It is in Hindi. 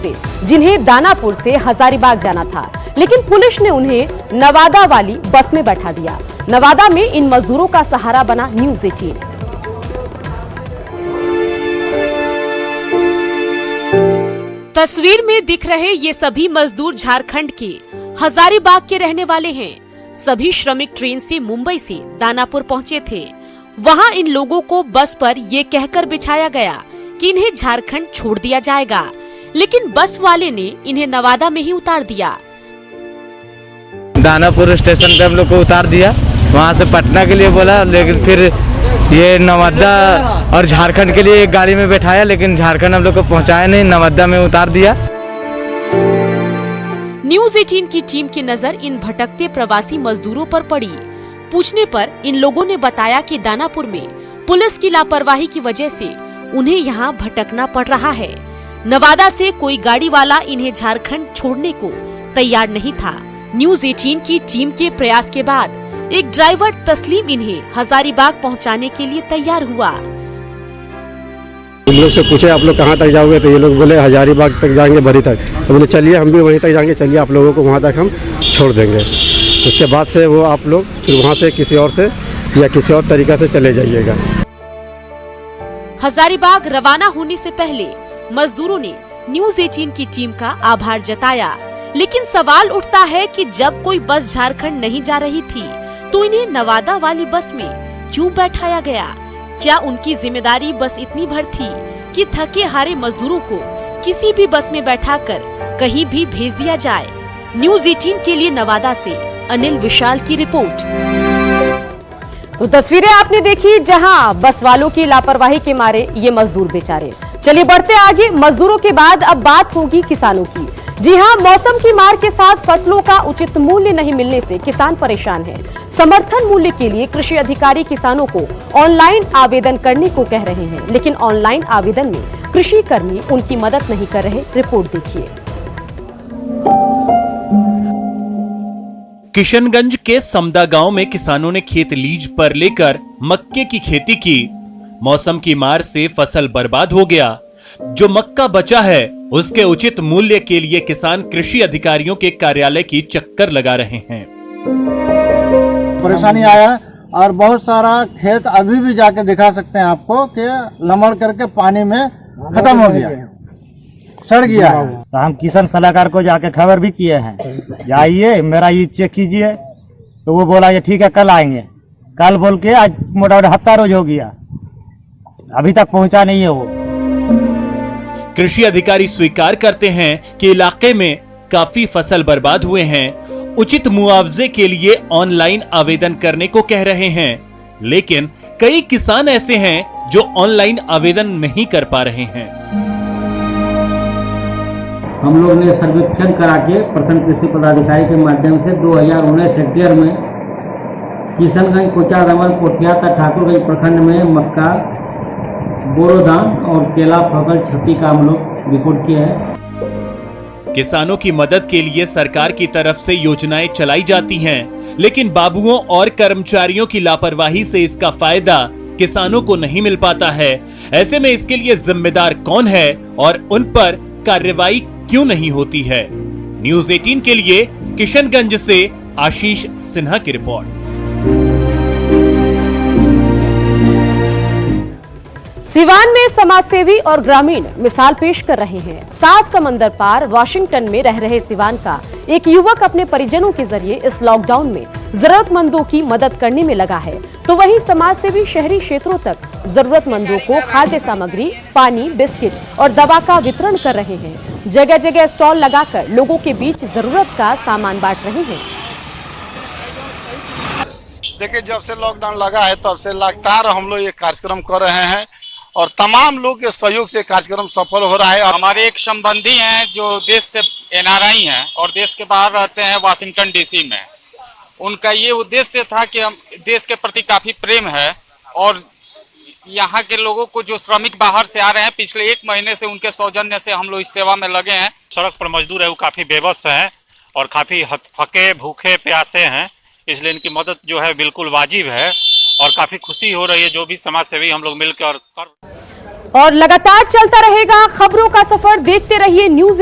से, जिन्हें दानापुर से हजारीबाग जाना था, लेकिन पुलिस ने उन्हें नवादा वाली बस में बैठा दिया। नवादा में इन मजदूरों का सहारा बना न्यूज़ 18। तस्वीर में दिख रहे ये सभी मजदूर झारखंड के हजारीबाग के रहने वाले हैं। सभी श्रमिक ट्रेन से मुंबई से दानापुर पहुंचे थे। वहां इन लोगों को बस पर ये कहकर बिठाया गया कि इन्हें झारखंड छोड़ दिया जाएगा, लेकिन बस वाले ने इन्हें नवादा में ही उतार दिया। दानापुर स्टेशन पे हम लोग को उतार दिया, वहां से पटना के लिए बोला, लेकिन फिर ये नवादा और झारखंड के लिए एक गाड़ी में बैठाया, लेकिन झारखंड हम लोग को पहुंचाया नहीं, नवादा में उतार दिया। न्यूज़ 18 की टीम की नजर इन भटकते प्रवासी मजदूरों पर पड़ी। पूछने पर इन लोगों ने बताया कि दानापुर में पुलिस की लापरवाही की वजह से उन्हें यहाँ भटकना पड़ रहा है। नवादा से कोई गाड़ी वाला इन्हें झारखंड छोड़ने को तैयार नहीं था। न्यूज़ 18 की टीम के प्रयास के बाद एक ड्राइवर तस्लीम इन्हें हजारीबाग पहुँचाने के लिए तैयार हुआ। हम लोग से पूछे आप लोग कहाँ तक जाओगे, तो ये लोग बोले हजारीबाग तक जाएंगे, बरी तक। तो बोले चलिए हम भी वहीं तक जाएंगे, चलिए आप लोगों को वहाँ तक हम छोड़ देंगे। उसके बाद से वो आप लोग फिर वहाँ से किसी और से या किसी और तरीका से चले जाइएगा। हजारीबाग रवाना होने से पहले मजदूरों ने न्यूज़ 18 की टीम का आभार जताया, लेकिन सवाल उठता है कि जब कोई बस झारखंड नहीं जा रही थी तो इन्हें नवादा वाली बस में क्यों बैठाया गया? क्या उनकी जिम्मेदारी बस इतनी भर थी कि थके हारे मजदूरों को किसी भी बस में बैठाकर कहीं भी भेज दिया जाए? न्यूज़ 18 के लिए नवादा से अनिल विशाल की रिपोर्ट। तो तस्वीरें आपने देखी, जहां बस वालों की लापरवाही के मारे ये मजदूर बेचारे। चलिए बढ़ते आगे। मजदूरों के बाद अब बात होगी किसानों की। जी हां, मौसम की मार के साथ फसलों का उचित मूल्य नहीं मिलने से किसान परेशान हैं। समर्थन मूल्य के लिए कृषि अधिकारी किसानों को ऑनलाइन आवेदन करने को कह रहे हैं, लेकिन ऑनलाइन आवेदन में कृषि कर्मी उनकी मदद नहीं कर रहे। रिपोर्ट देखिए। किशनगंज के समदा गांव में किसानों ने खेत लीज पर लेकर मक्के की खेती की। मौसम की मार से फसल बर्बाद हो गया। जो मक्का बचा है उसके उचित मूल्य के लिए किसान कृषि अधिकारियों के कार्यालय की चक्कर लगा रहे हैं। परेशानी आया और बहुत सारा खेत अभी भी जाके दिखा सकते हैं आपको कि लमड़ करके पानी में खत्म हो गया, सड़ गया है। तो हम किसान सलाहकार को जाके खबर भी किए हैं, जाइए मेरा ये चेक कीजिए। तो वो बोला ये ठीक है कल आएंगे। कल बोल के आज मोटा मोटा हफ्ता रोज हो गया, अभी तक पहुंचा नहीं है वो। कृषि अधिकारी स्वीकार करते हैं कि इलाके में काफी फसल बर्बाद हुए हैं। उचित मुआवजे के लिए ऑनलाइन आवेदन करने को कह रहे हैं, लेकिन कई किसान ऐसे हैं जो ऑनलाइन आवेदन नहीं कर पा रहे हैं। हम लोग ने सर्वेक्षण करा के प्रखंड कृषि पदाधिकारी के माध्यम से 2019 हेक्टेयर में किशनगंज, कोचा, दमन, पोठिया तथा ठाकुरगंज प्रखंड में मक्का, बोरोधान और केला फसल क्षति का हम लोग रिपोर्ट किया है। किसानों की मदद के लिए सरकार की तरफ से योजनाएं चलाई जाती हैं, लेकिन बाबुओं और कर्मचारियों की लापरवाही से इसका फायदा किसानों को नहीं मिल पाता है। ऐसे में इसके लिए जिम्मेदार कौन है और उन पर कार्रवाई क्यों नहीं होती है? न्यूज़ 18 के लिए किशनगंज से आशीष सिन्हा की रिपोर्ट। सिवान में समाजसेवी और ग्रामीण मिसाल पेश कर रहे हैं। 7 समंदर पार वाशिंगटन में रह रहे सिवान का एक युवक अपने परिजनों के जरिए इस लॉकडाउन में जरूरतमंदों की मदद करने में लगा है, तो वहीं समाजसेवी शहरी क्षेत्रों तक जरूरतमंदों को खाद्य सामग्री, पानी, बिस्किट और दवा का वितरण कर रहे हैं। जगह जगह स्टॉल लगाकर लोगों के बीच जरूरत का सामान बांट रहे हैं। देखिए, जब से लॉकडाउन लगा है तब से लगातार हम लोग ये कार्यक्रम कर रहे हैं और तमाम लोग के सहयोग से कार्यक्रम सफल हो रहा है। हमारे एक संबंधी हैं जो देश से NRI हैं और देश के बाहर रहते हैं वाशिंगटन DC में। उनका ये उद्देश्य था कि हम देश के प्रति काफ़ी प्रेम है और यहाँ के लोगों को जो श्रमिक बाहर से आ रहे हैं, पिछले 1 महीने से उनके सौजन्य से हम लोग इस सेवा में लगे हैं। सड़क पर मजदूर है वो काफ़ी बेबस हैं और काफ़ी थके भूखे प्यासे हैं, इसलिए इनकी मदद जो है बिल्कुल वाजिब है और काफी खुशी हो रही है जो भी समाज सेवी हम लोग मिलकर और लगातार चलता रहेगा खबरों का सफर। देखते रहिए न्यूज़ 18।